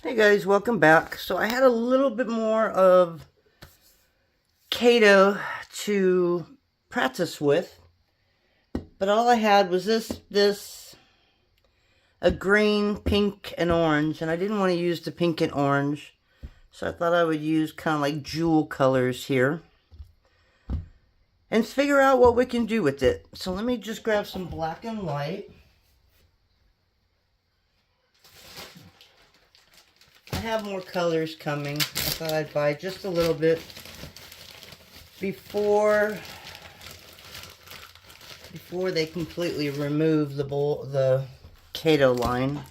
Hey guys, welcome back. So I had a little bit more of Kato to practice with, but all I had was a green, pink, and orange, and I didn't want to use the pink and orange, so I thought I would use kind of like jewel colors here and figure out what we can do with it. So let me just grab some black and white. I have more colors coming. I thought I'd buy just a little bit before they completely remove the Kato line.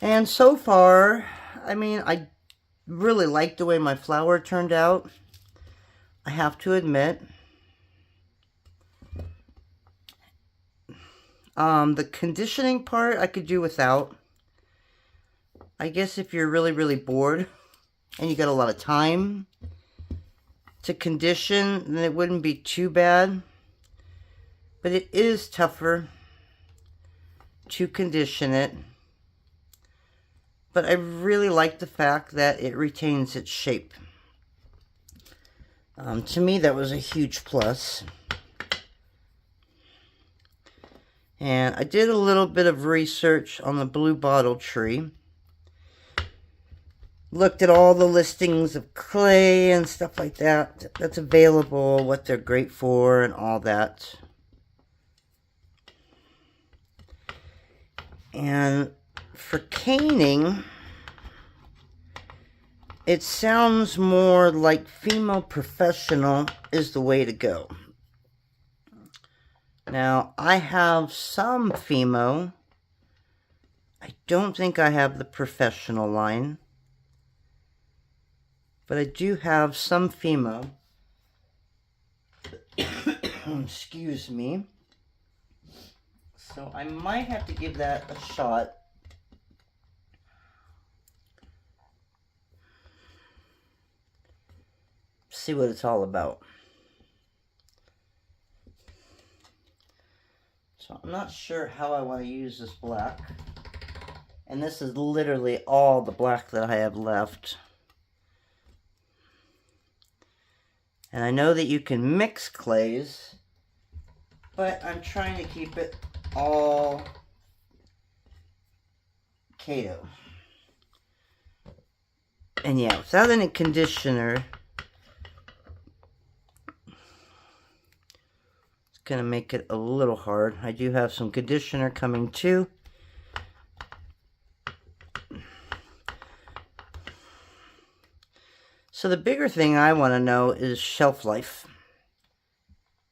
And so far, I mean, I really like the way my flower turned out. I have to admit. The conditioning part I could do without. I guess if you're really, really bored and you got a lot of time to condition, then it wouldn't be too bad. But it is tougher to condition it. But I really like the fact that it retains its shape. To me, that was a huge plus. And I did a little bit of research on the blue bottle tree. Looked at all the listings of clay and stuff like that that's available, what they're great for, and all that. And for caning, it sounds more like female professional is the way to go. Now, I have some Fimo. I don't think I have the professional line. But I do have some Fimo. Excuse me. So I might have to give that a shot. See what it's all about. So I'm not sure how I want to use this black. And this is literally all the black that I have left. And I know that you can mix clays, but I'm trying to keep it all Kato. And yeah, without any conditioner, it's going to make it a little hard. I do have some conditioner coming too. So the bigger thing I want to know is shelf life.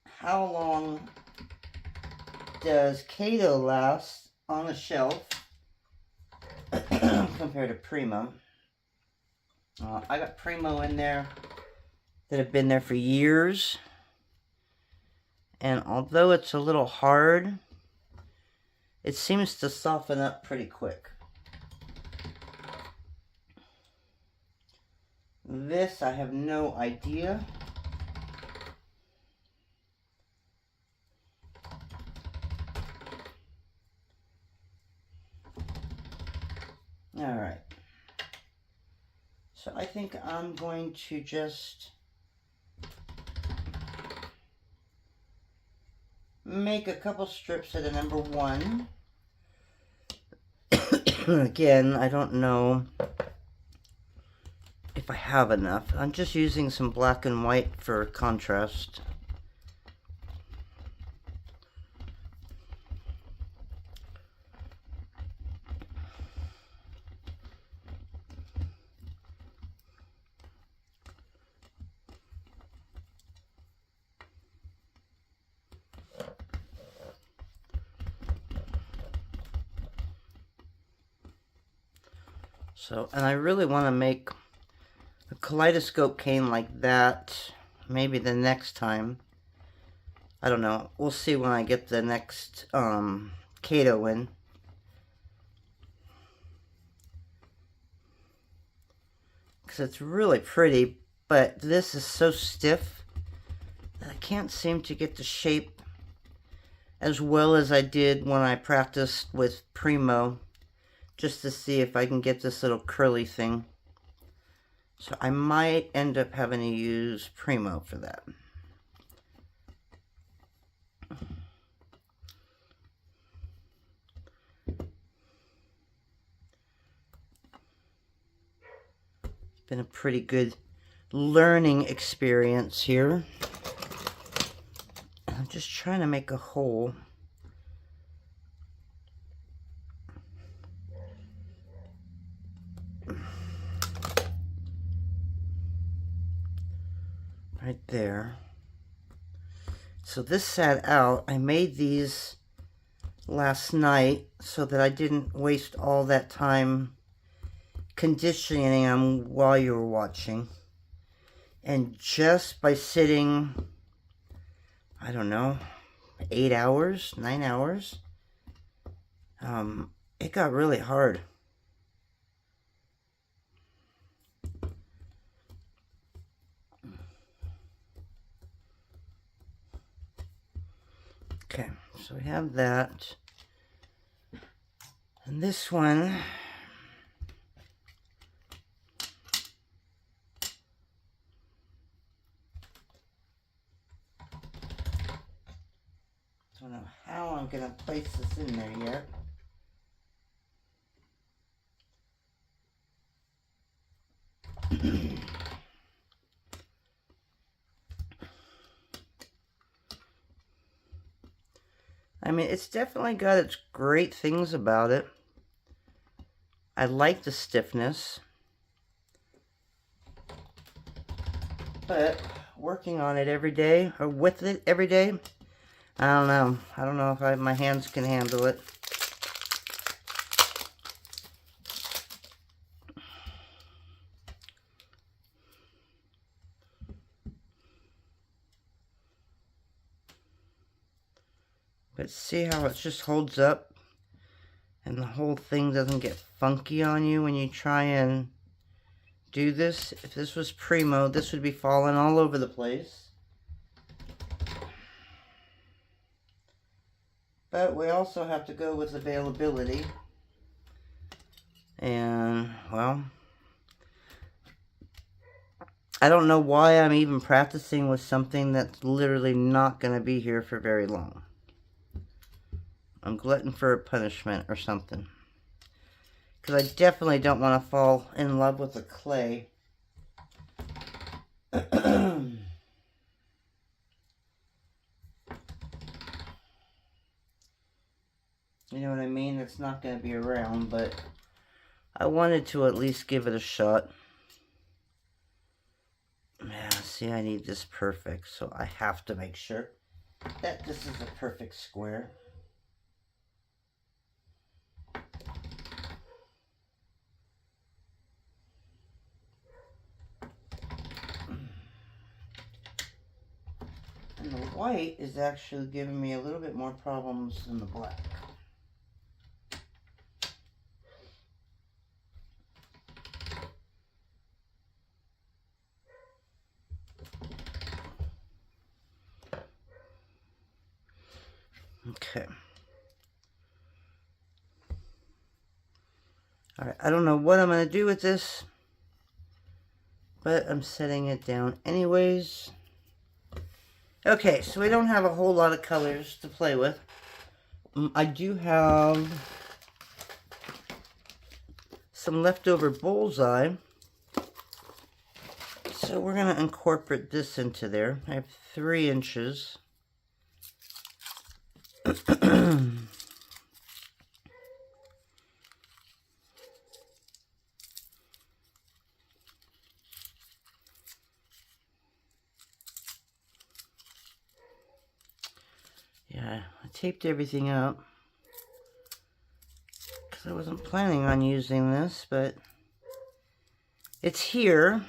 How long does Kato last on a shelf compared to Premo? I got Premo in there that have been there for years. And although it's a little hard, it seems to soften up pretty quick. This, I have no idea. Alright. So I think I'm going to just make a couple strips of the number 1. Again, I don't know if I have enough. I'm just using some black and white for contrast. So, and I really want to make a Kaleidoscope cane like that, maybe the next time. I don't know. We'll see when I get the next Kato in. Because it's really pretty, but this is so stiff that I can't seem to get the shape as well as I did when I practiced with Premo just to see if I can get this little curly thing. So I might end up having to use Premo for that. It's been a pretty good learning experience here. I'm just trying to make a hole. Right there. So this sat out. I made these last night so that I didn't waste all that time conditioning them while you were watching. And just by sitting, I don't know, 8 hours, 9 hours, it got really hard. Okay, so we have that. And this one, I don't know how I'm going to place this in there yet. I mean, it's definitely got its great things about it. I like the stiffness. But working on it every day, or with it every day, I don't know. I don't know if my hands can handle it. But see how it just holds up and the whole thing doesn't get funky on you when you try and do this. If this was Premo, this would be falling all over the place. But we also have to go with availability. And, well, I don't know why I'm even practicing with something that's literally not going to be here for very long. I'm glutton for a punishment or something. Because I definitely don't want to fall in love with the clay. You know what I mean? It's not going to be around, but I wanted to at least give it a shot. Yeah, see, I need this perfect, so I have to make sure that this is a perfect square. And the white is actually giving me a little bit more problems than the black. Okay. Alright, I don't know what I'm going to do with this, but I'm setting it down anyways. Okay, so we don't have a whole lot of colors to play with. I do have some leftover bullseye, so we're going to incorporate this into there. I have 3 inches. Yeah, I taped everything up because I wasn't planning on using this, but it's here.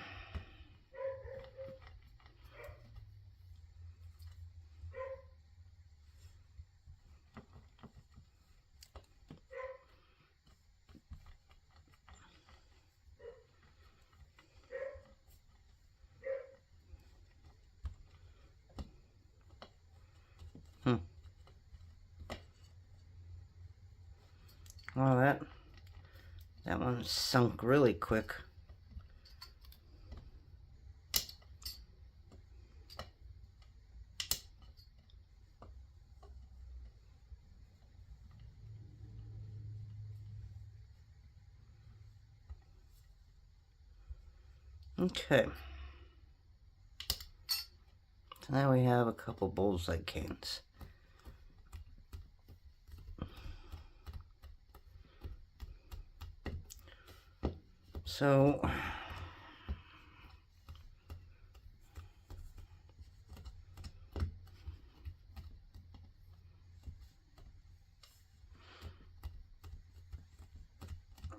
All that one sunk really quick. Okay. So now we have a couple bullseye canes. So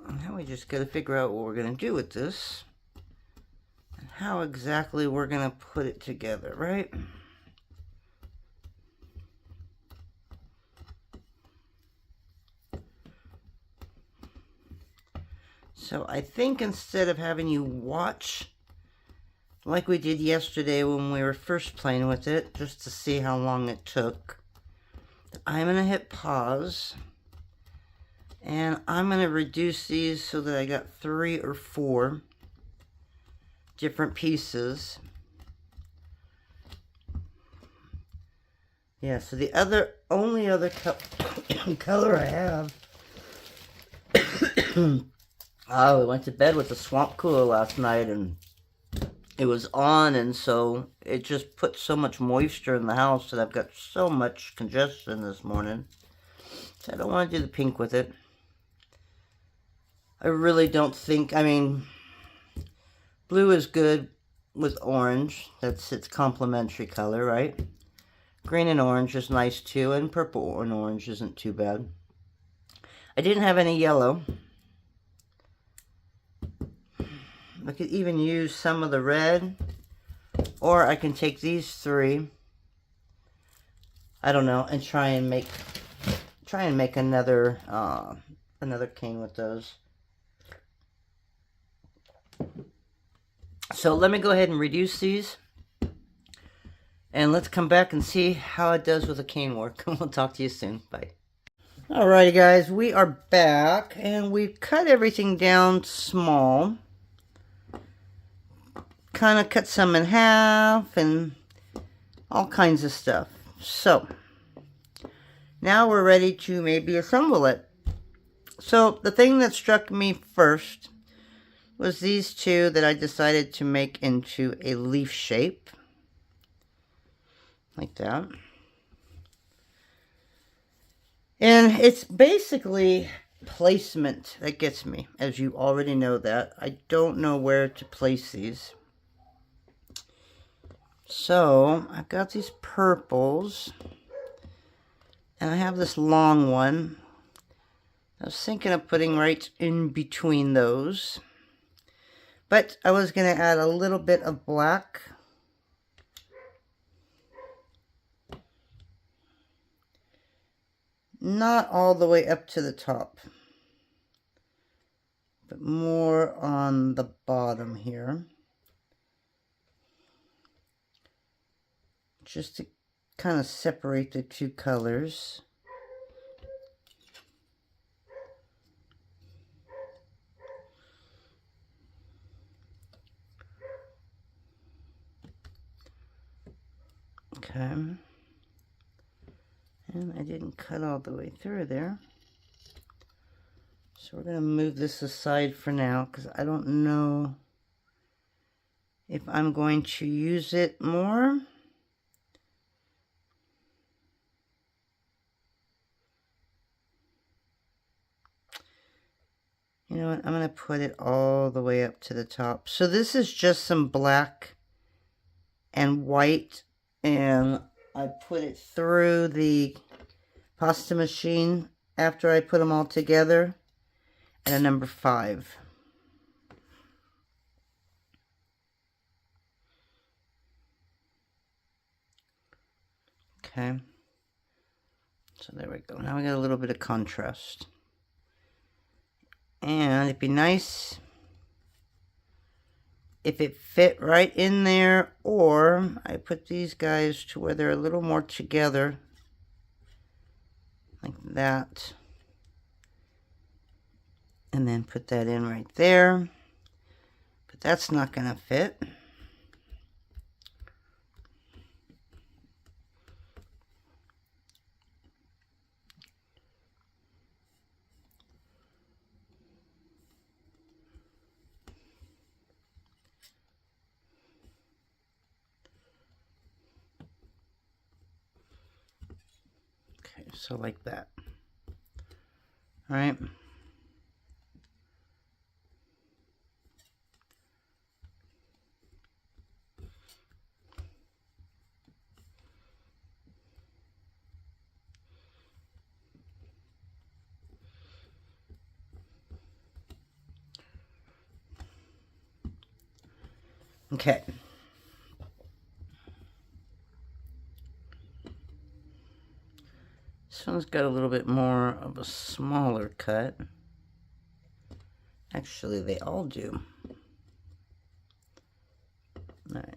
now we just got to figure out what we're going to do with this and how exactly we're going to put it together, right? So I think instead of having you watch like we did yesterday when we were first playing with it, just to see how long it took, I'm going to hit pause. And I'm going to reduce these so that I got 3 or 4 different pieces. Yeah, so the only other color I have. Oh, we went to bed with the swamp cooler last night and it was on, and so it just put so much moisture in the house that I've got so much congestion this morning. So I don't want to do the pink with it. I really don't think, I mean, blue is good with orange. That's its complementary color, right? Green and orange is nice too, and purple and orange isn't too bad. I didn't have any yellow. I could even use some of the red, or I can take these 3, I don't know, and try and make another cane with those. So let me go ahead and reduce these, and let's come back and see how it does with the cane work. We'll talk to you soon. Bye. Alrighty guys, we are back, and we've cut everything down small. Kind of cut some in half and all kinds of stuff. So now we're ready to maybe assemble it. So the thing that struck me first was these 2 that I decided to make into a leaf shape. Like that. And it's basically placement that gets me, as you already know that. I don't know where to place these. So I've got these purples, and I have this long one. I was thinking of putting right in between those, but I was going to add a little bit of black. Not all the way up to the top, but more on the bottom here. Just to kind of separate the 2 colors. Okay. And I didn't cut all the way through there. So we're going to move this aside for now, because I don't know if I'm going to use it more. You know what, I'm going to put it all the way up to the top. So this is just some black and white, and I put it through the pasta machine after I put them all together at a number 5. Okay, so there we go. Now we got a little bit of contrast. And it'd be nice if it fit right in there, or I put these guys to where they're a little more together, like that. And then put that in right there. But that's not going to fit. Okay, so like that. All right. Okay. This one's got a little bit more of a smaller cut. Actually, they all do. All right.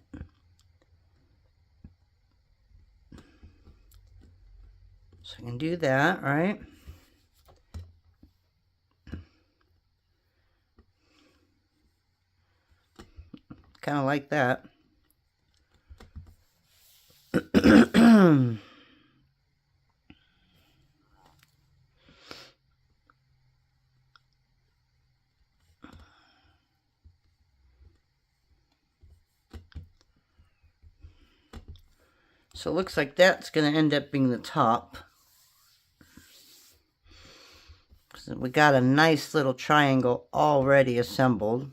So I can do that, right? Kind of like that. So it looks like that's going to end up being the top. So we got a nice little triangle already assembled.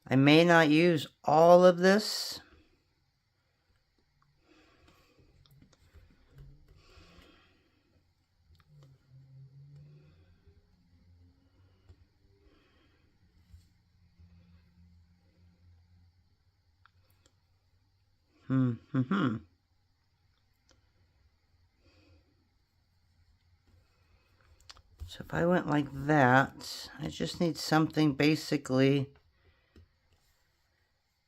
I may not use all of this. So if I went like that, I just need something basically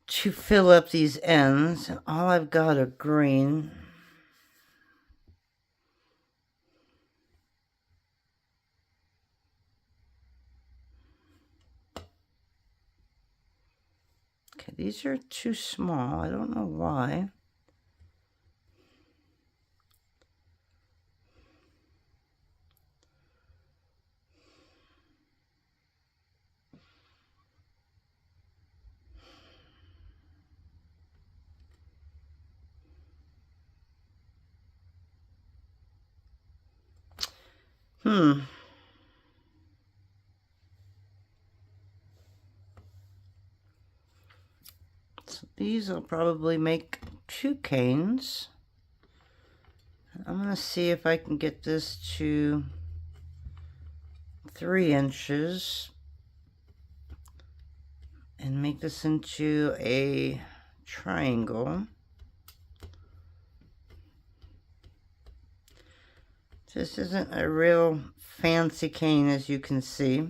to fill up these ends. And all I've got are green. Okay, these are too small. I don't know why. So these will probably make 2 canes. I'm going to see if I can get this to 3 inches and make this into a triangle. This isn't a real fancy cane, as you can see.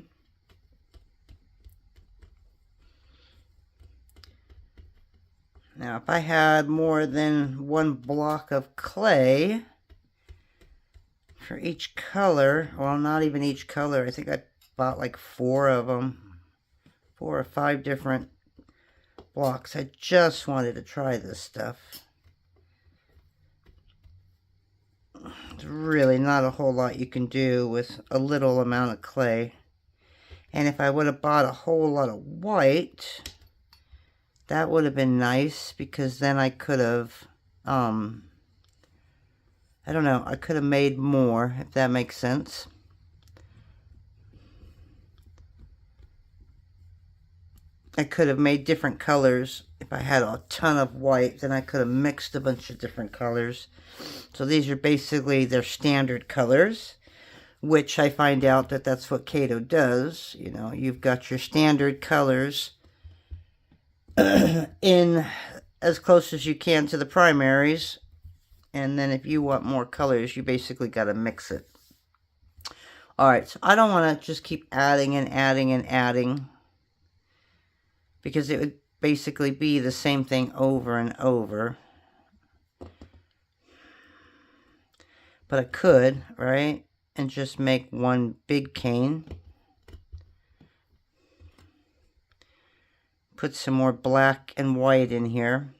Now, if I had more than 1 block of clay for each color, well, not even each color, I think I bought like 4 of them, 4 or 5 different blocks. I just wanted to try this stuff. There's really not a whole lot you can do with a little amount of clay. And if I would have bought a whole lot of white, that would have been nice, because then I could have, I don't know, I could have made more, if that makes sense. I could have made different colors. If I had a ton of white, then I could have mixed a bunch of different colors. So these are basically their standard colors, which I find out that that's what Kato does. You know, you've got your standard colors in as close as you can to the primaries, and then if you want more colors, you basically got to mix it. Alright, so I don't want to just keep adding and adding and adding, because it would basically be the same thing over and over. But I could, right? and just make one big cane. Put some more black and white in here.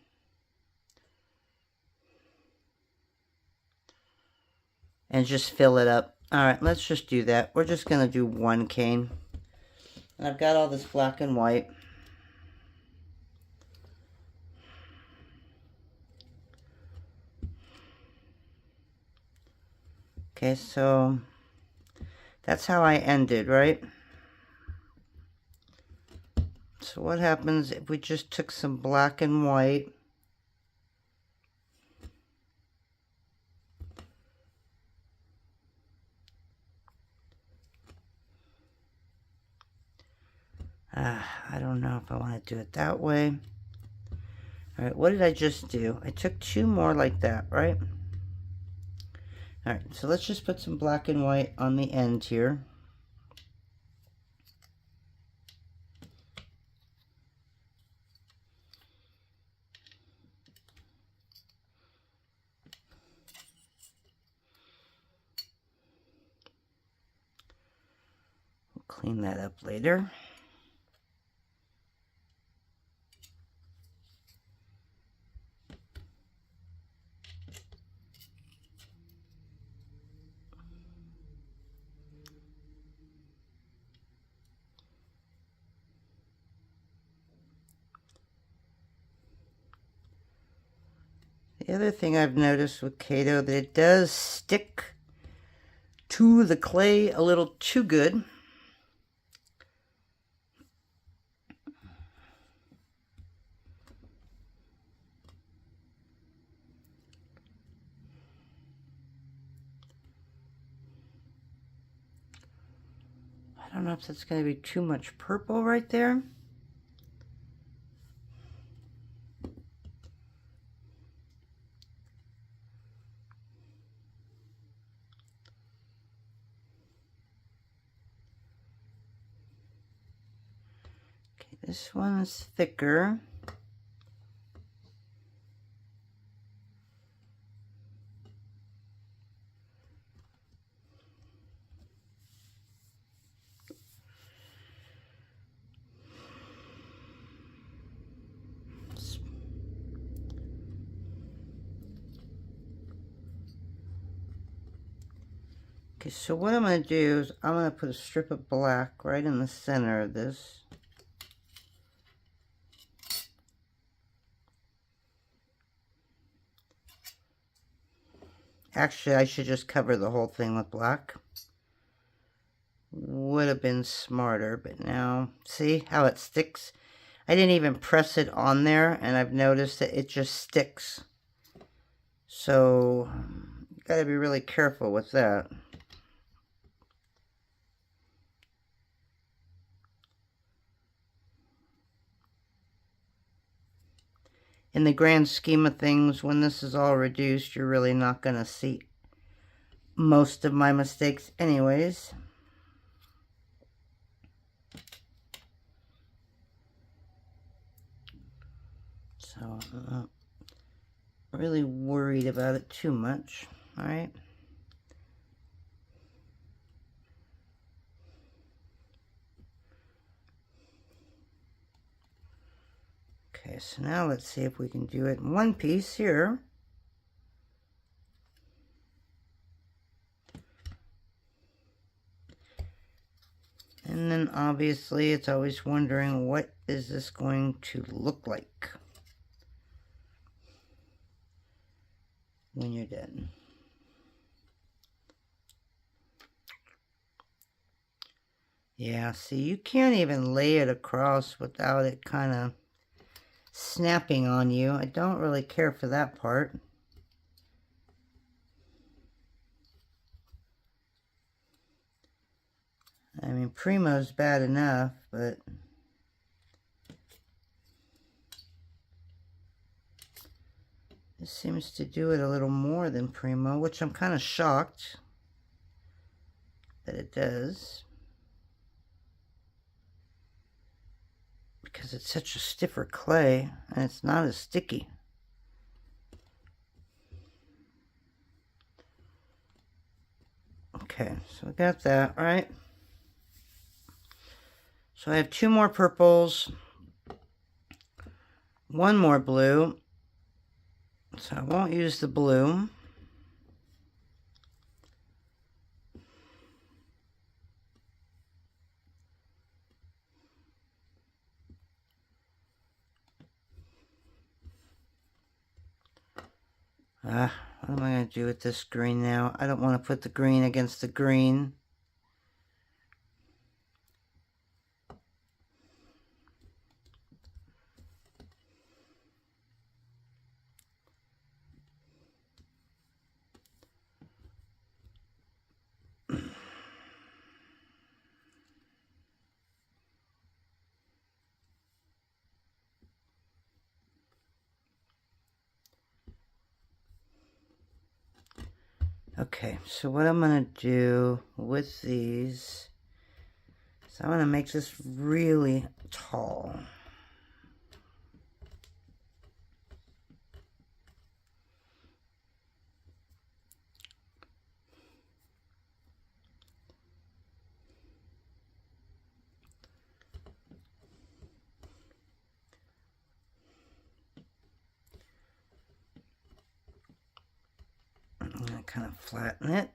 And just fill it up. Alright, let's just do that. We're just going to do one cane. And I've got all this black and white. Okay, so that's how I ended, right? So what happens if we just took some black and white I don't know if I want to do it that way. Alright, what did I just do? I took two more like that, right? Alright, so let's just put some black and white on the end here. We'll clean that up later. The other thing I've noticed with Kato, that it does stick to the clay a little too good. I don't know if that's going to be too much purple right there. This one's thicker. Okay, so what I'm going to do is I'm going to put a strip of black right in the center of this. Actually, I should just cover the whole thing with black. Would have been smarter, but now, see how it sticks? I didn't even press it on there, and I've noticed that it just sticks. So, you gotta be really careful with that. In the grand scheme of things, when this is all reduced, you're really not going to see most of my mistakes anyways. So, I'm not really worried about it too much, alright? Okay, so now let's see if we can do it in one piece here. And then obviously it's always wondering, what is this going to look like when you're done? Yeah, see, you can't even lay it across without it kind of snapping on you. I don't really care for that part. I mean, Premo's bad enough, but this seems to do it a little more than Premo, which I'm kind of shocked that it does, because it's such a stiffer clay and it's not as sticky. Okay, so we got that, right? So I have 2 more purples, 1 more blue, so I won't use the blue. What am I going to do with this green now? I don't want to put the green against the green. Okay, so what I'm going to do with these is I'm going to make this really tall. I'm going to kind of flatten it.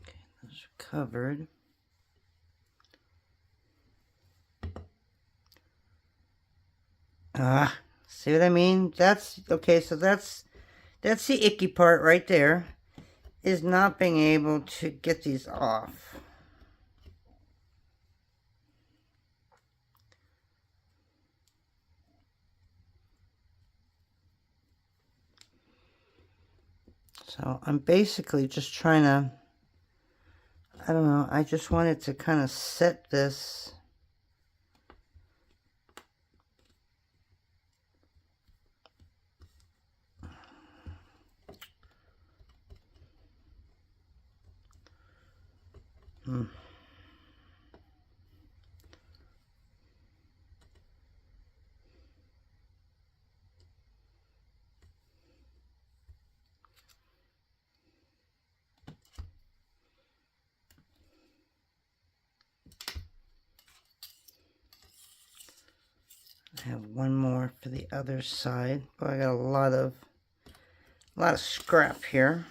Okay, those are covered. See what I mean? That's okay, so that's the icky part right there, is not being able to get these off. So I'm basically just trying to, I don't know, I just wanted to kind of set this. I have one more for the other side, but I got a lot of scrap here.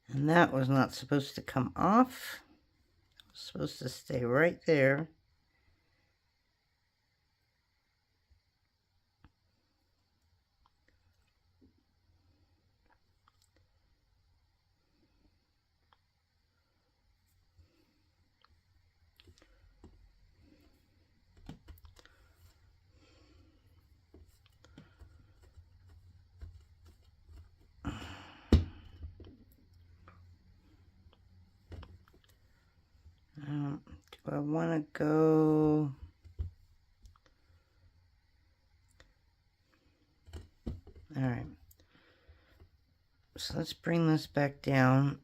And that was not supposed to come off. It was supposed to stay right there. Do I want to go? All right. So let's bring this back down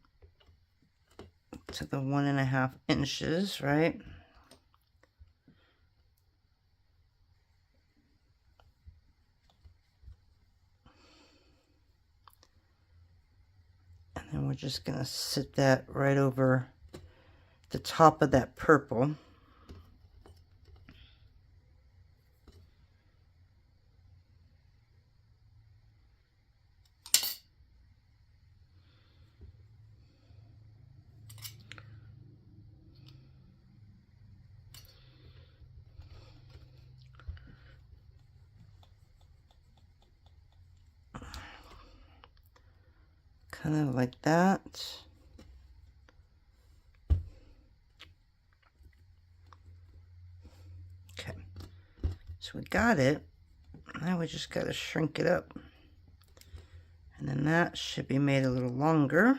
to the 1.5 inches, right? And then we're just going to sit that right over the top of that purple. Kind of like that. Okay, so we got it. Now we just got to shrink it up. And then that should be made a little longer.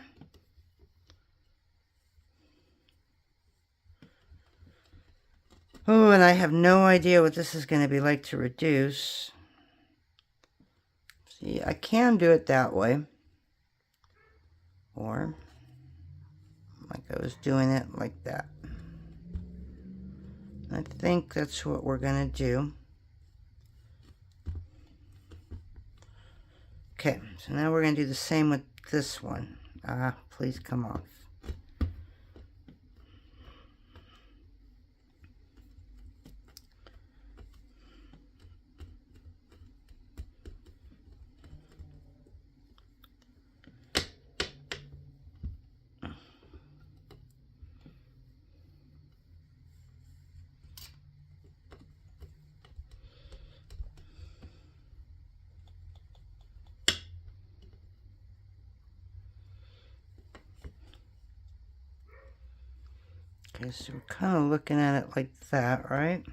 Oh, and I have no idea what this is going to be like to reduce. See, I can do it that way. Or, like I was doing it like that. I think that's what we're going to do. Okay, so now we're going to do the same with this one. Please come off. Okay, so we're kind of looking at it like that, right?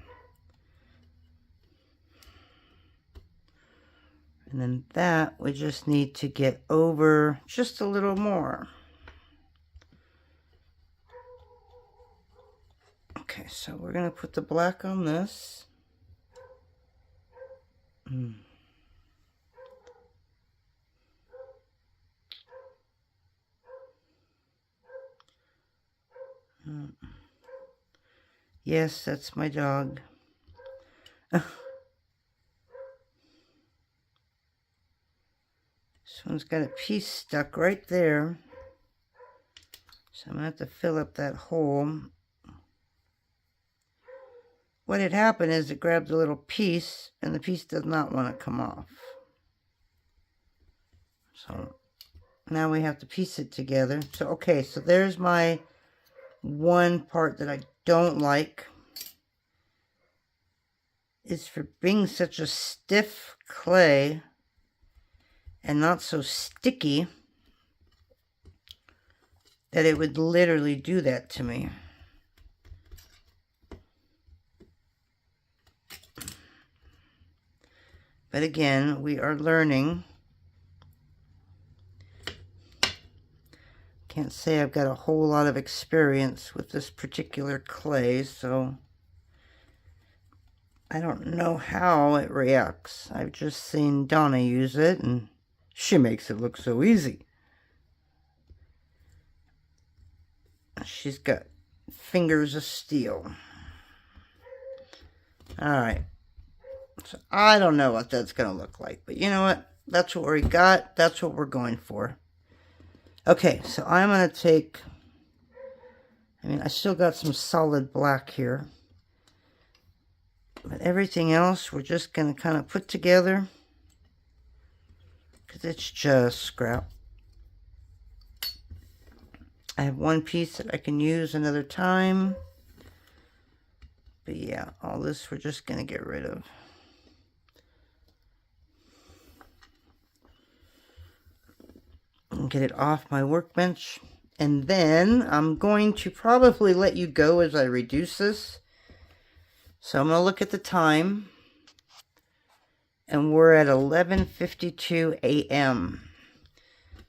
And then that, we just need to get over just a little more. Okay, so we're going to put the black on this. Yes, that's my dog. This one's got a piece stuck right there. So I'm going to have to fill up that hole. What had happened is it grabbed a little piece, and the piece does not want to come off. So now we have to piece it together. So, okay, so there's my one part that I don't like. Is for being such a stiff clay and not so sticky that it would literally do that to me. But again, we are learning. Can't say I've got a whole lot of experience with this particular clay, so I don't know how it reacts. I've just seen Donna use it, and she makes it look so easy. She's got fingers of steel. Alright. So I don't know what that's going to look like, but you know what? That's what we got. That's what we're going for. Okay, so I'm going to take... I still got some solid black here. But everything else, we're just going to kind of put together. Because it's just scrap. I have one piece that I can use another time. But yeah, all this we're just going to get rid of. And get it off my workbench. And then I'm going to probably let you go as I reduce this. So I'm going to look at the time. And we're at 11:52 a.m.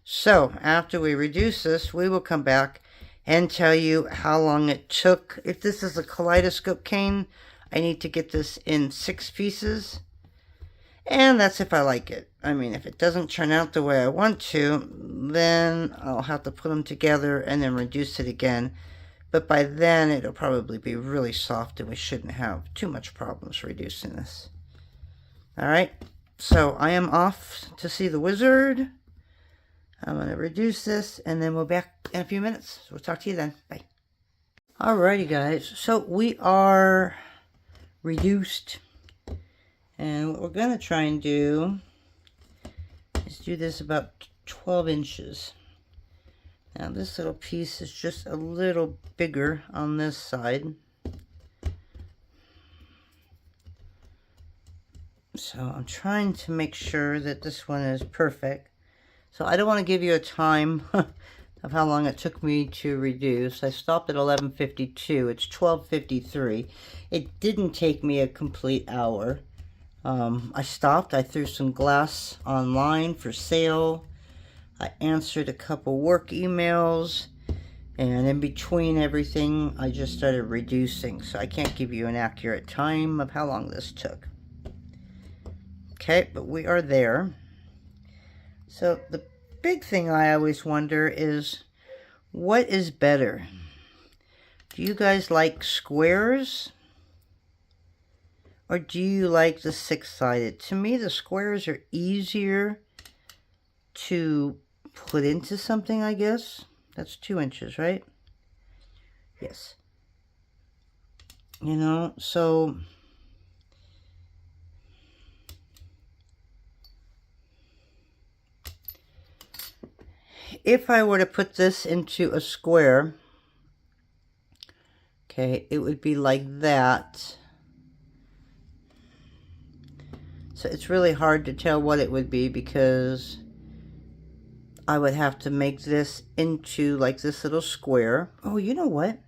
So after we reduce this, we will come back and tell you how long it took. If this is a Kaleidoscope cane, I need to get this in 6 pieces. And that's if I like it. If it doesn't turn out the way I want to, then I'll have to put them together and then reduce it again. But by then, it'll probably be really soft and we shouldn't have too much problems reducing this. Alright, so I am off to see the wizard. I'm going to reduce this and then we'll be back in a few minutes. So we'll talk to you then. Bye. Alrighty guys, so we are reduced. And what we're going to try and do is do this about 12 inches. Now this little piece is just a little bigger on this side. So I'm trying to make sure that this one is perfect. So I don't want to give you a time of how long it took me to reduce. I stopped at 11:52. It's 12:53. It didn't take me a complete hour. I stopped. I threw some glass online for sale. I answered a couple work emails. And in between everything, I just started reducing. So I can't give you an accurate time of how long this took. Okay, but we are there. So the big thing I always wonder is, what is better? Do you guys like squares? Or do you like the six-sided? To me, the squares are easier to put into something, I guess. That's 2 inches, right? Yes. You know, so if I were to put this into a square, okay, it would be like that. So it's really hard to tell what it would be because I would have to make this into like this little square. Oh, you know what?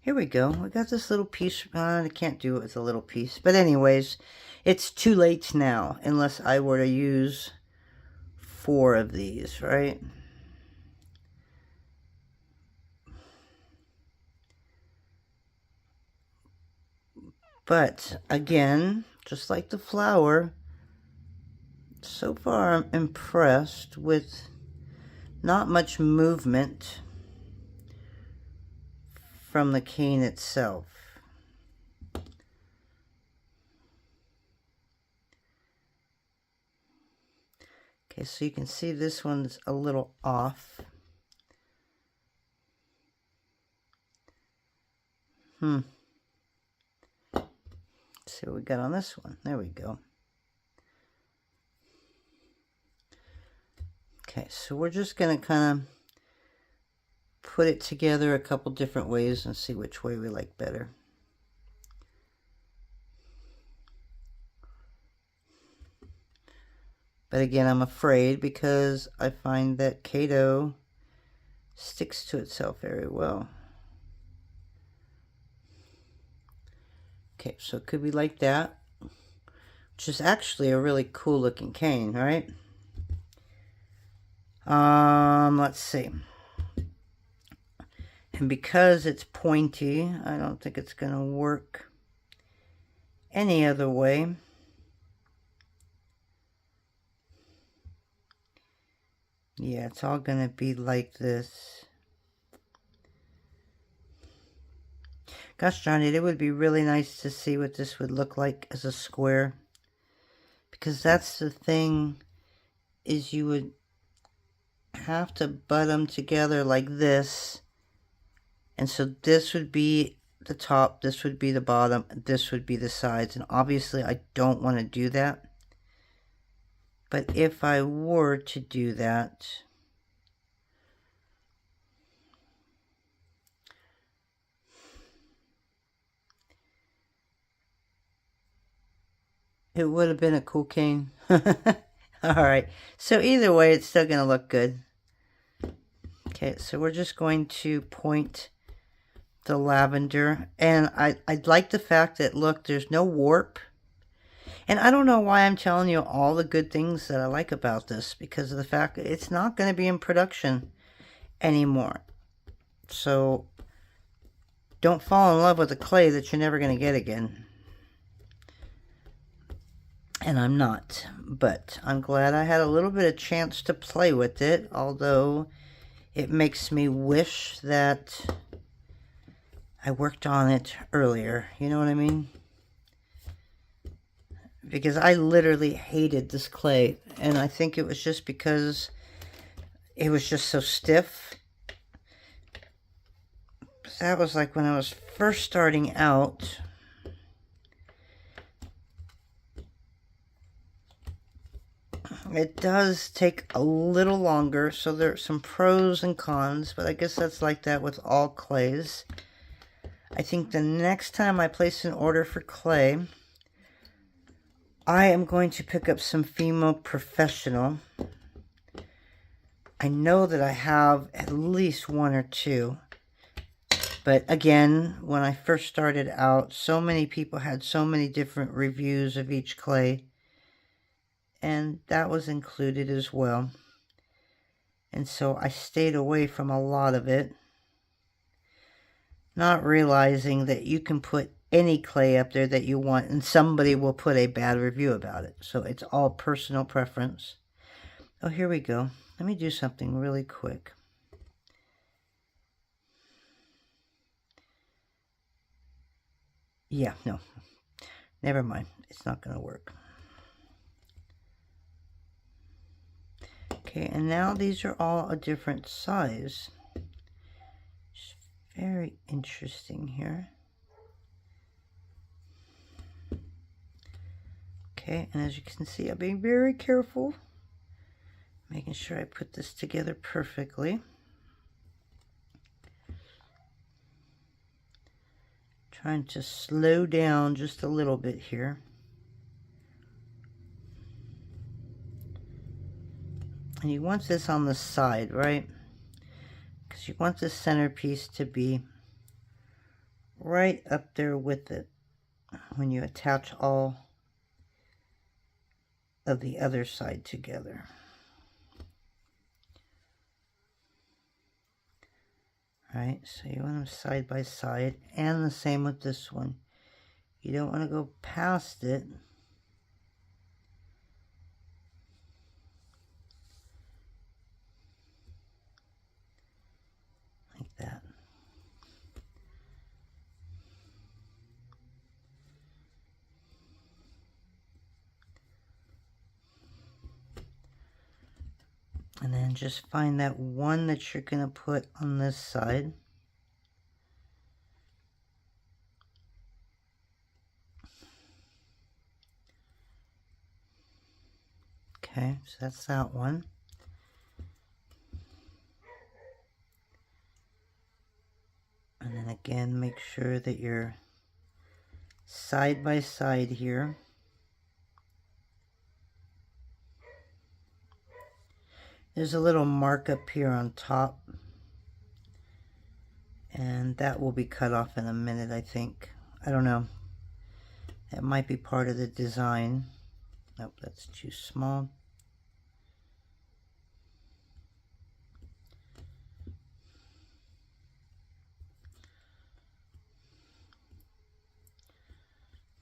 Here we go. We got this little piece. I can't do it with a little piece. But anyways, it's too late now unless I were to use 4 of these, right? But again, just like the flower, so far I'm impressed with not much movement from the cane itself. Okay, so you can see this one's a little off. Let's see what we got on this one. There we go. Okay, so we're just going to kind of put it together a couple different ways and see which way we like better. But again, I'm afraid because I find that Kato sticks to itself very well. Okay, so it could be like that, which is actually a really cool looking cane, right? Let's see. And because it's pointy, I don't think it's going to work any other way. Yeah, it's all going to be like this. Gosh darn it, it would be really nice to see what this would look like as a square. Because that's the thing, is you would have to butt them together like this. And so this would be the top, this would be the bottom, this would be the sides. And obviously I don't want to do that. But if I were to do that, it would have been a cool cane. Alright, so either way, it's still going to look good. Okay, so we're just going to point the lavender. And I like the fact that, look, there's no warp. And I don't know why I'm telling you all the good things that I like about this, because of the fact that it's not going to be in production anymore. So don't fall in love with a clay that you're never going to get again. And I'm not, but I'm glad I had a little bit of chance to play with it, although it makes me wish that I worked on it earlier. You know what I mean? Because I literally hated this clay, and I think it was just because it was just so stiff. That was like when I was first starting out. It does take a little longer, so there are some pros and cons, but I guess that's like that with all clays. I think the next time I place an order for clay, I am going to pick up some Fimo Professional. I know that I have at least 1 or 2. But again, when I first started out, so many people had so many different reviews of each clay. And that was included as well. And so I stayed away from a lot of it, not realizing that you can put any clay up there that you want and somebody will put a bad review about it. So it's all personal preference. Oh, here we go. Let me do something really quick. Yeah, no. Never mind. It's not going to work. Okay, and now these are all a different size. It's very interesting here. Okay, and as you can see, I'm being very careful, making sure I put this together perfectly. Trying to slow down just a little bit here. And you want this on the side, right? Because you want the centerpiece to be right up there with it when you attach all of the other side together. Right, so you want them side by side, and the same with this one. You don't want to go past it. Like that. And then just find that one that you're going to put on this side. Okay, so that's that one. And then again, make sure that you're side by side here. There's a little mark up here on top, and that will be cut off in a minute, I think. I don't know. That might be part of the design. Nope, that's too small.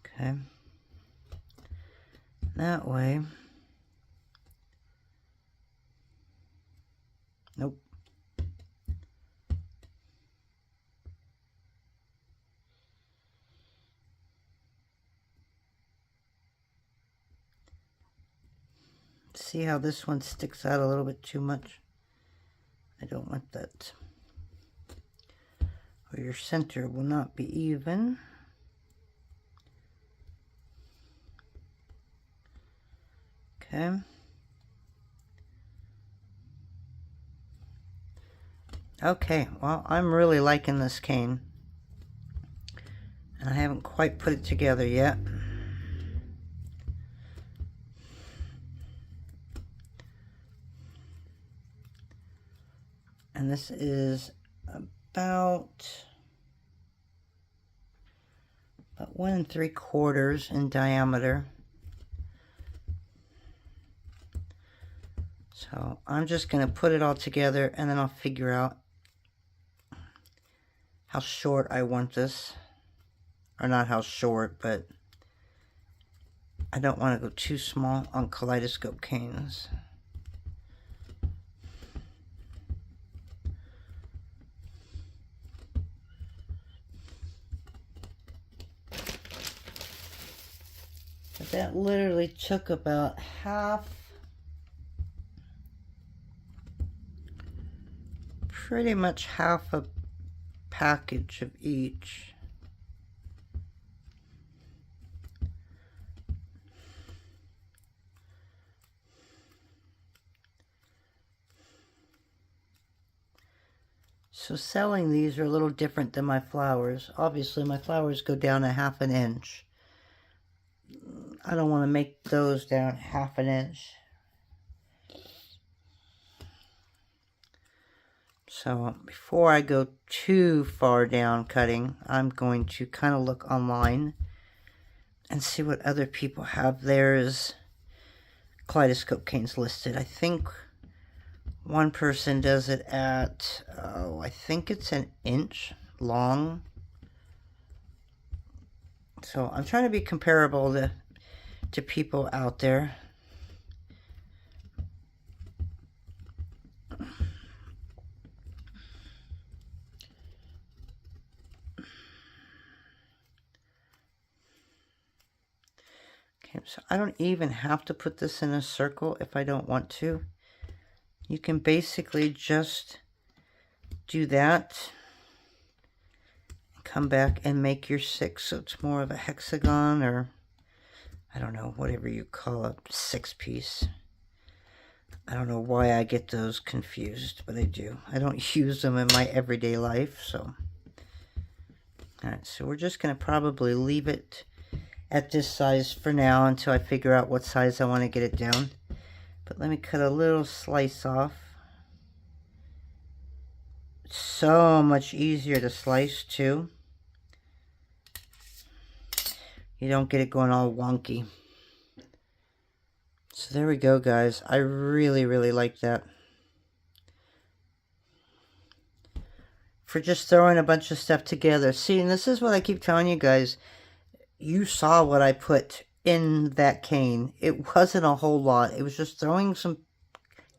Okay. That way. Nope. See how this one sticks out a little bit too much? I don't want that. Or your center will not be even. Okay. Okay, well, I'm really liking this cane. And I haven't quite put it together yet. And this is about 1 3/4 in diameter. So I'm just going to put it all together, and then I'll figure out how short I want this. Or not how short, but I don't want to go too small on Kaleidoscope canes. But that literally took about pretty much half a package of each. So selling these are a little different than my flowers. Obviously my flowers go down a 1/2 inch. I don't want to make those down 1/2 inch. So before I go too far down cutting, I'm going to kind of look online and see what other people have theirs Kaleidoscope canes listed. I think one person does it at, I think it's 1 inch long. So I'm trying to be comparable to people out there. Okay, so I don't even have to put this in a circle if I don't want to. You can basically just do that. Come back and make your 6 so it's more of a hexagon, or I don't know, whatever you call a 6-piece. I don't know why I get those confused, but I do. I don't use them in my everyday life, so. Alright, so we're just going to probably leave it at this size for now until I figure out what size I want to get it down. But let me cut a little slice off. It's so much easier to slice too. You don't get it going all wonky. So there we go, guys. I really, really like that. For just throwing a bunch of stuff together. See, and this is what I keep telling you guys. You saw what I put in that cane. It wasn't a whole lot. It was just throwing some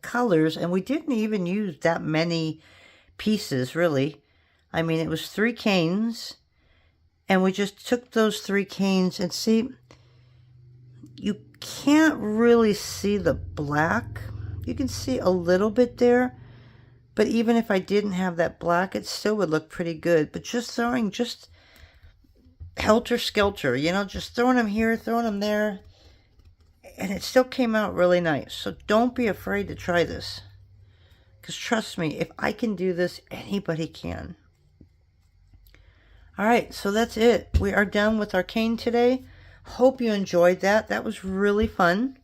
colors, and we didn't even use that many pieces, really. I mean, it was 3 canes, and we just took those 3 canes, and see, you can't really see the black. You can see a little bit there, but even if I didn't have that black, it still would look pretty good. But just throwing just helter-skelter, you know, just throwing them here, throwing them there, and it still came out really nice. So don't be afraid to try this, because trust me, if I can do this, anybody can. Alright, so that's it. We are done with our cane today. Hope you enjoyed that. That was really fun.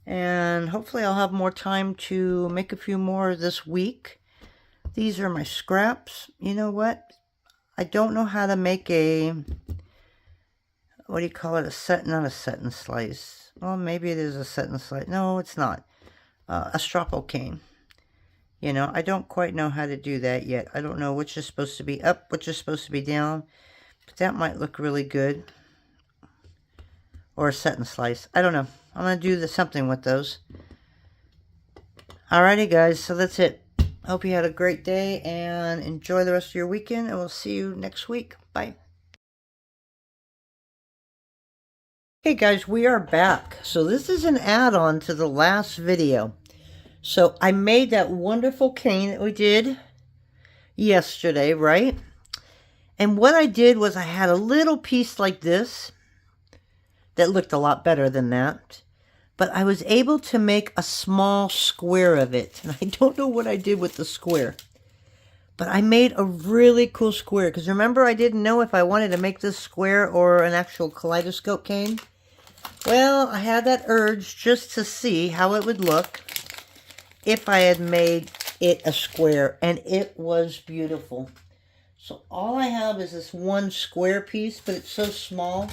And hopefully I'll have more time to make a few more this week. These are my scraps. You know what? I don't know how to make a, what do you call it? A set, not a set and slice. Well, maybe it is a set and slice. No, it's not. A stropo cane. You know, I don't quite know how to do that yet. I don't know which is supposed to be up, which is supposed to be down. But that might look really good. Or a set and slice. I don't know. I'm going to do something with those. Alrighty, guys. So that's it. Hope you had a great day and enjoy the rest of your weekend. And we'll see you next week. Bye. Hey, guys. We are back. So this is an add-on to the last video. So I made that wonderful cane that we did yesterday, right? And what I did was I had a little piece like this that looked a lot better than that. But I was able to make a small square of it. And I don't know what I did with the square. But I made a really cool square. Because remember, I didn't know if I wanted to make this square or an actual kaleidoscope cane. Well, I had that urge just to see how it would look if I had made it a square, and it was beautiful. So all I have is this one square piece, but it's so small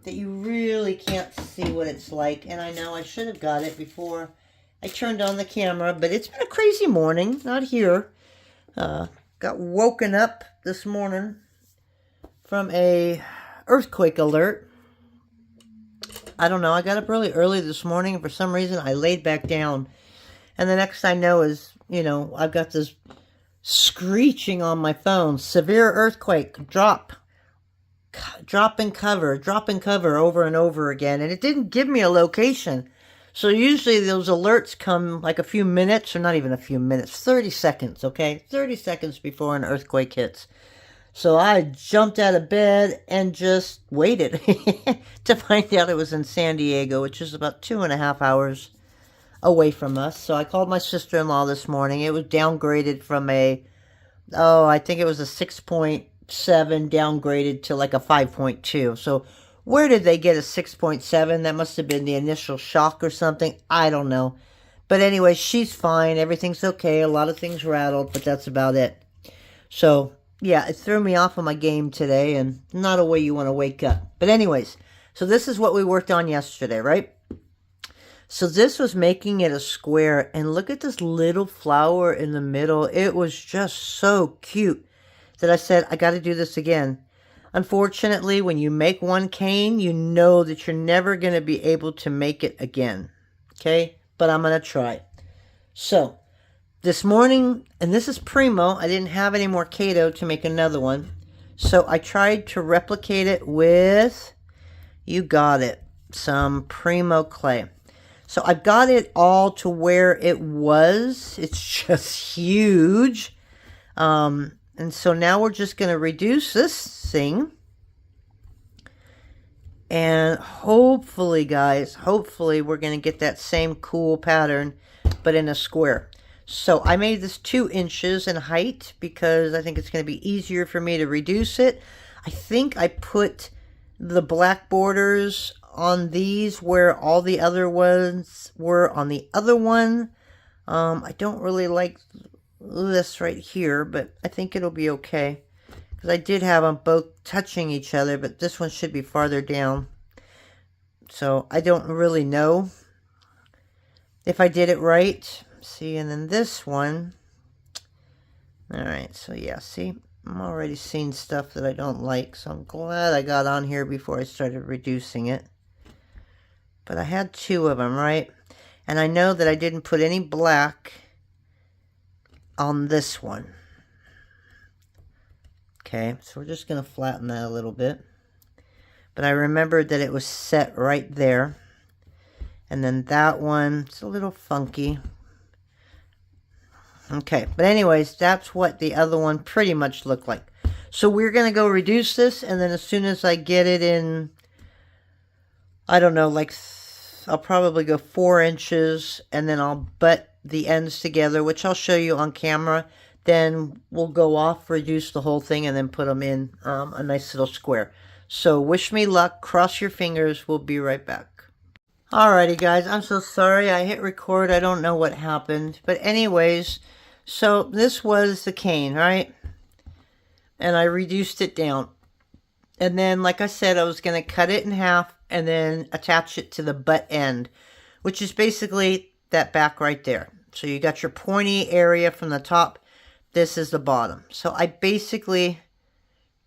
that you really can't see what it's like. And I know I should have got it before I turned on the camera, but it's been a crazy morning, not here. Got woken up this morning from a earthquake alert. I don't know, I got up really early this morning, and for some reason I laid back down. And the next I know is, you know, I've got this screeching on my phone. Severe earthquake, drop and cover over and over again. And it didn't give me a location. So usually those alerts come like a few minutes, or not even a few minutes, 30 seconds, okay? 30 seconds before an earthquake hits. So I jumped out of bed and just waited to find out it was in San Diego, which is about 2.5 hours away from us. So I called my sister-in-law this morning. It was downgraded from a, I think it was a 6.7 downgraded to like a 5.2. So where did they get a 6.7? That must have been the initial shock or something. I don't know. But anyway, she's fine. Everything's okay. A lot of things rattled, but that's about it. So yeah, it threw me off of my game today, and not a way you want to wake up. But anyways, so this is what we worked on yesterday, right? So this was making it a square, and look at this little flower in the middle. It was just so cute that I said, I got to do this again. Unfortunately, when you make one cane, you know that you're never going to be able to make it again. Okay? But I'm going to try. So, this morning, and this is Premo, I didn't have any more Kato to make another one. So I tried to replicate it with, you got it, some Premo clay. So I've got it all to where it was. It's just huge. And so now we're just going to reduce this thing. And hopefully, guys, hopefully we're going to get that same cool pattern, but in a square. So I made this 2 inches in height because I think it's going to be easier for me to reduce it. I think I put the black borders on these where all the other ones were on the other one. I don't really like this right here, but I think it'll be okay. Because I did have them both touching each other, but this one should be farther down. So I don't really know if I did it right. See, and then this one. Alright, so yeah, see, I'm already seeing stuff that I don't like, so I'm glad I got on here before I started reducing it. But I had 2 of them, right? And I know that I didn't put any black on this one. Okay, so we're just going to flatten that a little bit. But I remembered that it was set right there. And then that one, it's a little funky. Okay, but anyways, that's what the other one pretty much looked like. So we're going to go reduce this, and then as soon as I get it in, I don't know, like, I'll probably go 4 inches, and then I'll butt the ends together, which I'll show you on camera. Then we'll go off, reduce the whole thing, and then put them in a nice little square. So wish me luck, cross your fingers, we'll be right back. Alrighty guys, I'm so sorry, I hit record, I don't know what happened. But anyways, so this was the cane, right? And I reduced it down. And then, like I said, I was going to cut it in half and then attach it to the butt end, which is basically that back right there. So you got your pointy area from the top. This is the bottom. So I basically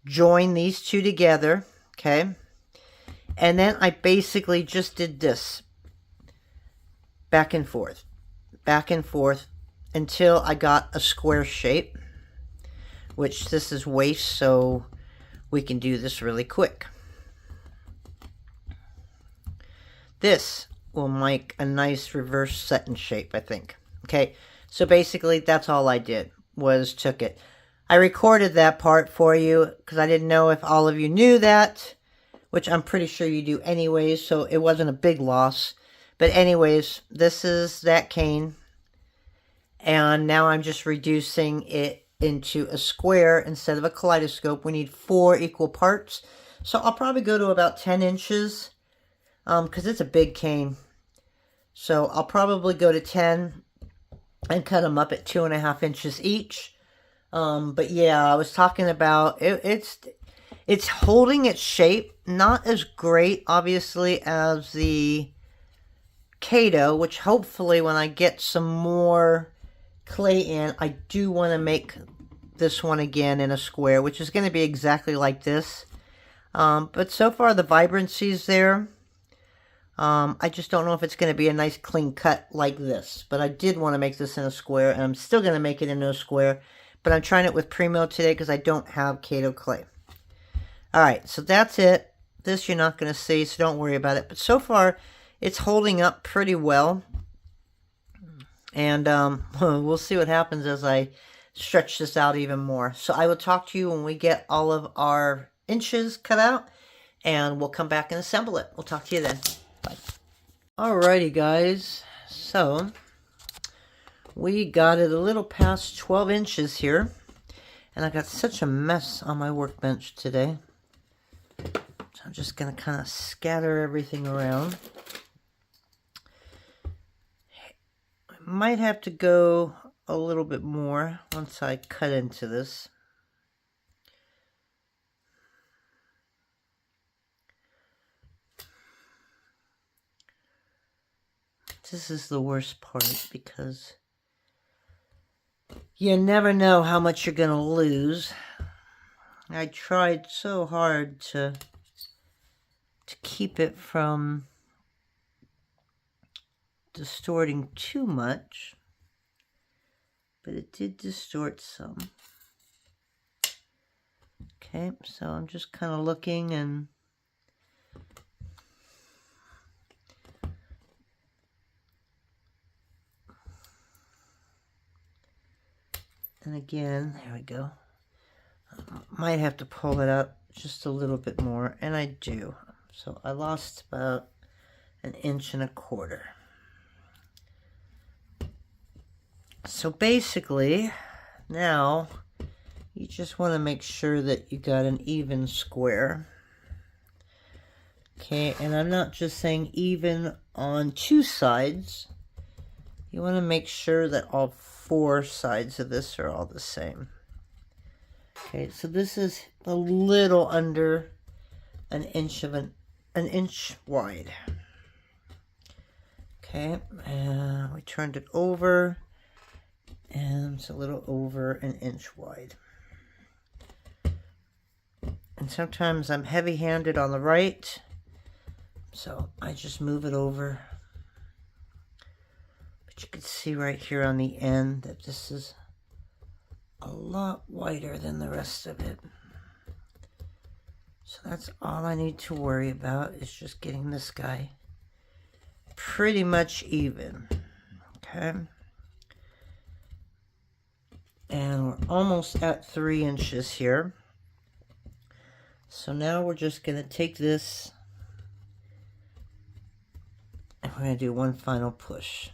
joined these 2 together, okay? And then I basically just did this. Back and forth until I got a square shape, which this is waist, so we can do this really quick. This will make a nice reverse set shape, I think. Okay, so basically that's all I did, was took it. I recorded that part for you because I didn't know if all of you knew that, which I'm pretty sure you do anyways, so it wasn't a big loss. But anyways, this is that cane. And now I'm just reducing it into a square instead of a kaleidoscope. We need 4 equal parts. So I'll probably go to about 10 inches because it's a big cane. So I'll probably go to 10 and cut them up at 2.5 inches each. But yeah, I was talking about it's holding its shape. Not as great, obviously, as the Kato, which hopefully when I get some more clay in, I do want to make this one again in a square, which is going to be exactly like this. But so far the vibrancy's there. I just don't know if it's going to be a nice clean cut like this. But I did want to make this in a square, and I'm still going to make it in a square. But I'm trying it with Premo today because I don't have Kato clay. Alright, so that's it. This you're not going to see, so don't worry about it. But so far, it's holding up pretty well. And we'll see what happens as I stretch this out even more. So I will talk to you when we get all of our inches cut out. And we'll come back and assemble it. We'll talk to you then. Bye. Alrighty, guys. So, we got it a little past 12 inches here. And I got such a mess on my workbench today. So I'm just going to kind of scatter everything around. I might have to go a little bit more once I cut into this. This is the worst part because you never know how much you're going to lose. I tried so hard to keep it from distorting too much, but it did distort some. Okay, so I'm just kind of looking and And again, there we go. Might have to pull it up just a little bit more, and I do. So I lost about 1.25 inches. So basically, now you just want to make sure that you got an even square. Okay, and I'm not just saying even on 2 sides. You want to make sure that all 4 sides of this are all the same. Okay, so this is a little under 1 inch wide. Okay, and we turned it over, and it's a little over 1 inch wide. And sometimes I'm heavy-handed on the right, so I just move it over. But you can see right here on the end that this is a lot wider than the rest of it. So that's all I need to worry about, is just getting this guy pretty much even. Okay. And we're almost at 3 inches here. So now we're just going to take this and we're going to do one final push.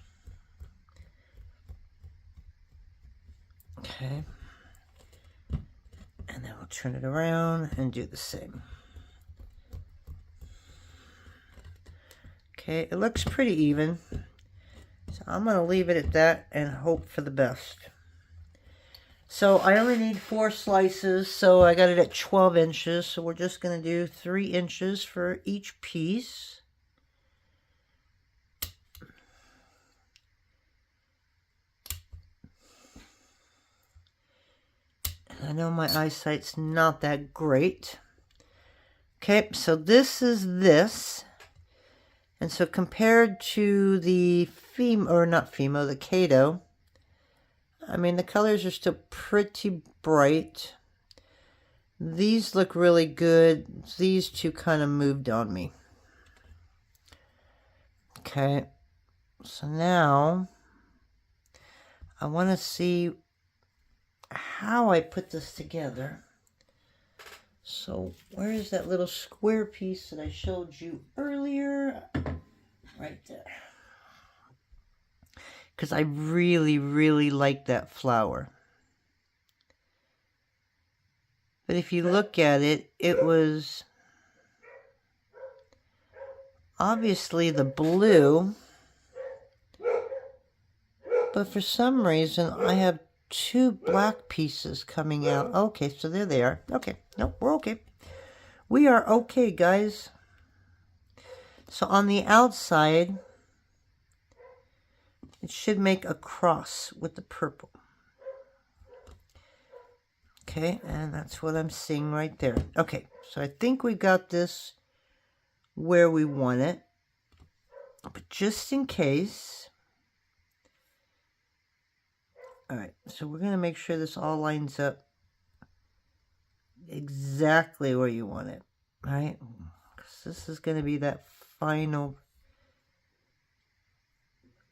Okay. And then we'll turn it around and do the same. Okay, it looks pretty even. So I'm going to leave it at that and hope for the best. So I only need 4 slices, so I got it at 12 inches. So we're just going to do 3 inches for each piece. I know my eyesight's not that great. Okay, so this is this. And so compared to the the Kato, I mean, the colors are still pretty bright. These look really good. These two kind of moved on me. Okay, so now I want to see how I put this together. So where is that little square piece that I showed you earlier? Right there. Because I really, really like that flower. But if you look at it, it was obviously the blue. But for some reason, I have 2 black pieces coming out. Okay, so there they are. Okay, no, we're okay. We are okay, guys. So on the outside, it should make a cross with the purple. Okay, and that's what I'm seeing right there. Okay, so I think we got this where we want it. But just in case... Alright, so we're going to make sure this all lines up exactly where you want it. Alright, because this is going to be that final...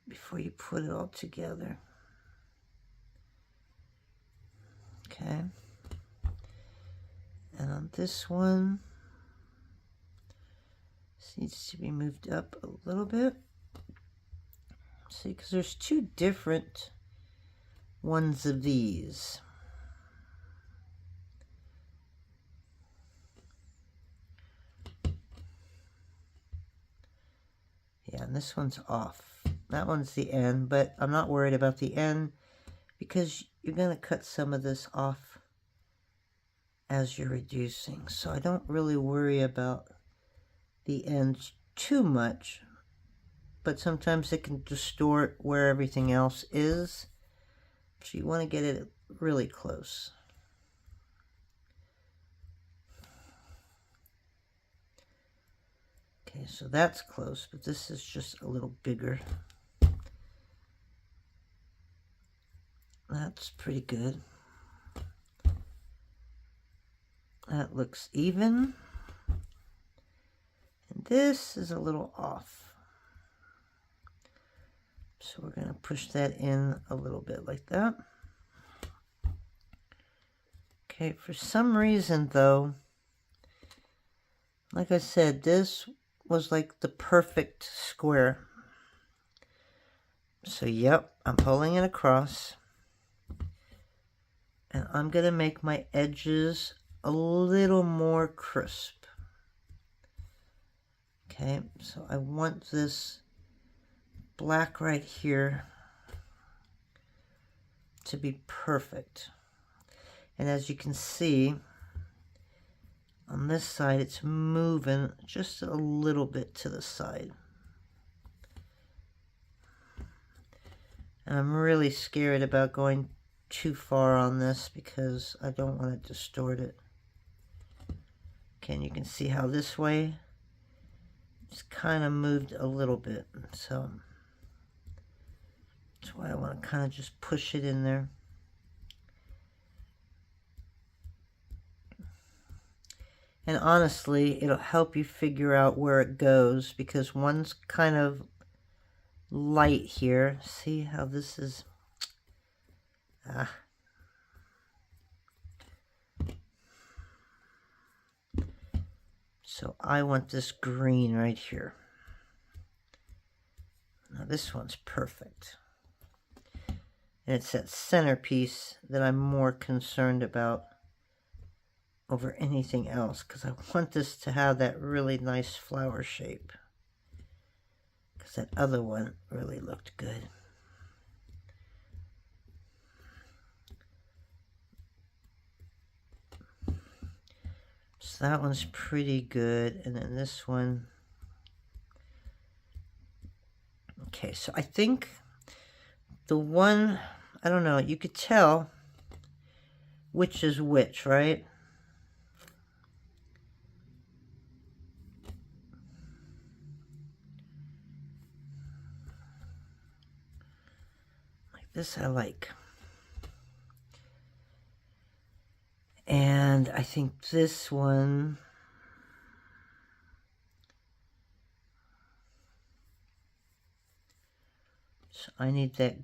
before you put it all together. Okay. And on this one, this needs to be moved up a little bit. See, because there's 2 different ones of these. Yeah, and this one's off. That one's the end, but I'm not worried about the end because you're going to cut some of this off as you're reducing. So I don't really worry about the end too much, but sometimes it can distort where everything else is. So you want to get it really close. Okay, so that's close, but this is just a little bigger. That's pretty good. That looks even. And this is a little off. So we're going to push that in a little bit like that. Okay, for some reason though, like I said, this was like the perfect square. So yep, I'm pulling it across. And I'm going to make my edges a little more crisp. Okay, so I want this black right here to be perfect. And as you can see, on this side, it's moving just a little bit to the side. And I'm really scared about going too far on this because I don't want to distort it. Okay, and you can see how this way it's kind of moved a little bit. So that's why I want to kind of just push it in there. And honestly, it'll help you figure out where it goes because one's kind of light here. See how this is? So I want this green right here. Now this one's perfect. And it's that centerpiece that I'm more concerned about over anything else because I want this to have that really nice flower shape. Because that other one really looked good. So that one's pretty good. And then this one. Okay, so I think the one, I don't know, you could tell which is which, right? Like this I like. And I think this one, so I need that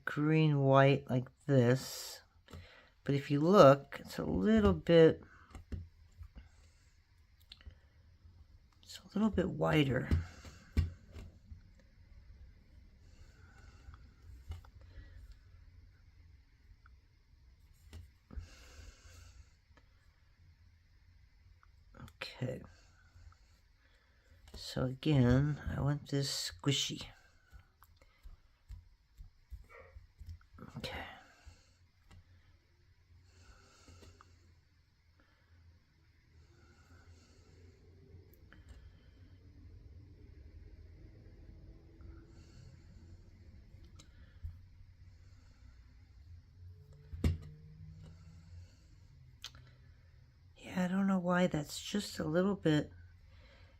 green white like this. But if you look, it's a little bit whiter. Okay. So again, I want this squishy. Okay. Yeah, I don't know why that's just a little bit.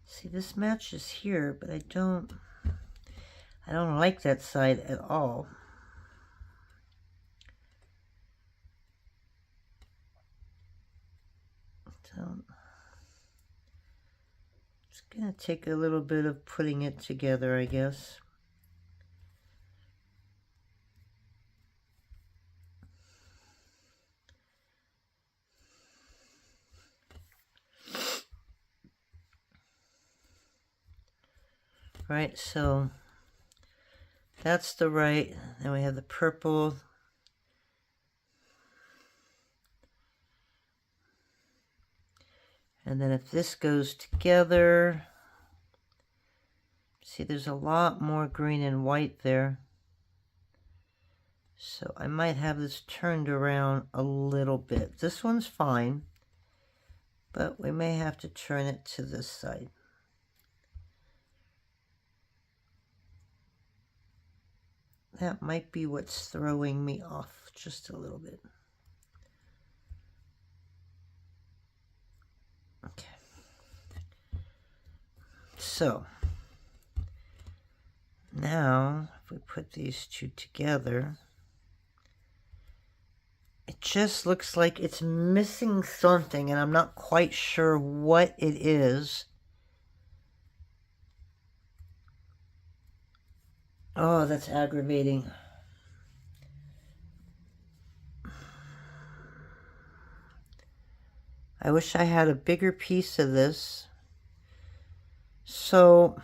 See, this matches here, but I don't like that side at all. So it's gonna take a little bit of putting it together, I guess. Right, so that's the right. Then we have the purple. And then if this goes together, see there's a lot more green and white there. So I might have this turned around a little bit. This one's fine, but we may have to turn it to this side. That might be what's throwing me off just a little bit. Okay. So now if we put these two together, it just looks like it's missing something and I'm not quite sure what it is. Oh, that's aggravating. I wish I had a bigger piece of this. So,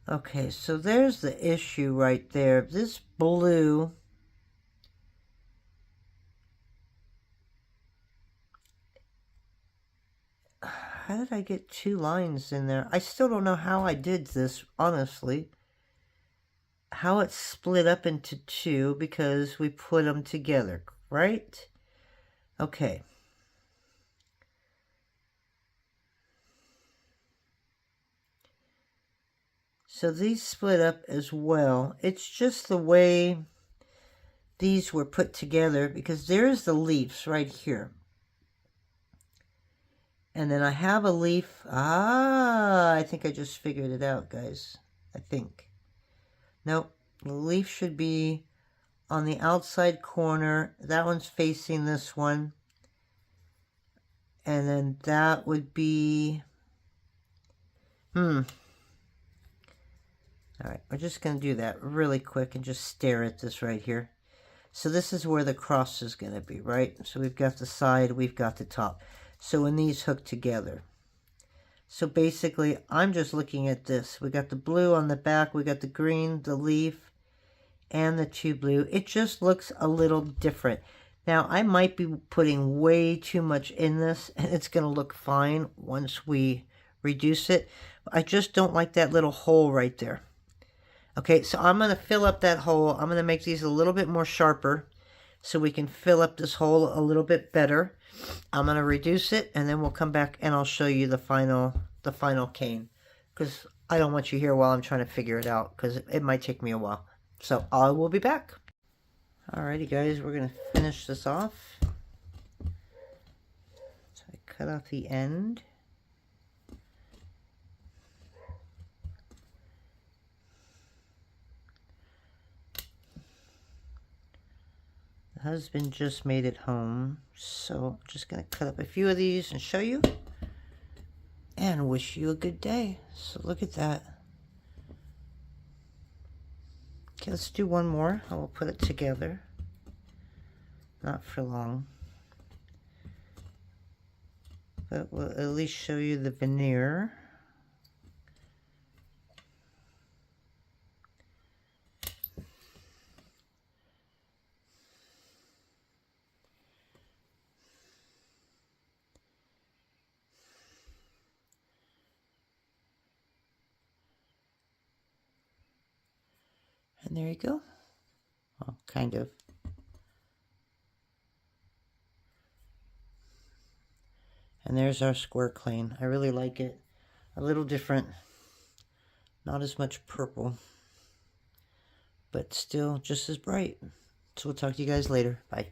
okay, so there's the issue right there. This blue, how did I get two lines in there? I still don't know how I did this, honestly. How it split up into two because we put them together, right? Okay. So these split up as well. It's just the way these were put together because there's the leaves right here. And then I have a leaf. I think I just figured it out, guys. I think. Nope. The leaf should be on the outside corner. That one's facing this one. And then that would be... Alright, we're just going to do that really quick and just stare at this right here. So this is where the cross is going to be, right? So we've got the side, we've got the top. So when these hook together. So basically, I'm just looking at this. We got the blue on the back, we got the green, the leaf, and the two blue. It just looks a little different. Now, I might be putting way too much in this, and it's going to look fine once we reduce it. I just don't like that little hole right there. Okay, so I'm going to fill up that hole. I'm going to make these a little bit more sharper so we can fill up this hole a little bit better. I'm going to reduce it, and then we'll come back and I'll show you the final cane. Because I don't want you here while I'm trying to figure it out, because it might take me a while. So I will be back. Alrighty guys, we're going to finish this off. So I cut off the end. The husband just made it home, so I'm just going to cut up a few of these and show you. And wish you a good day. So look at that. Okay, let's do one more. I will put it together. Not for long. But we'll at least show you the veneer. And there you go. Well, kind of. And there's our square plane. I really like it. A little different. Not as much purple. But still just as bright. So we'll talk to you guys later. Bye.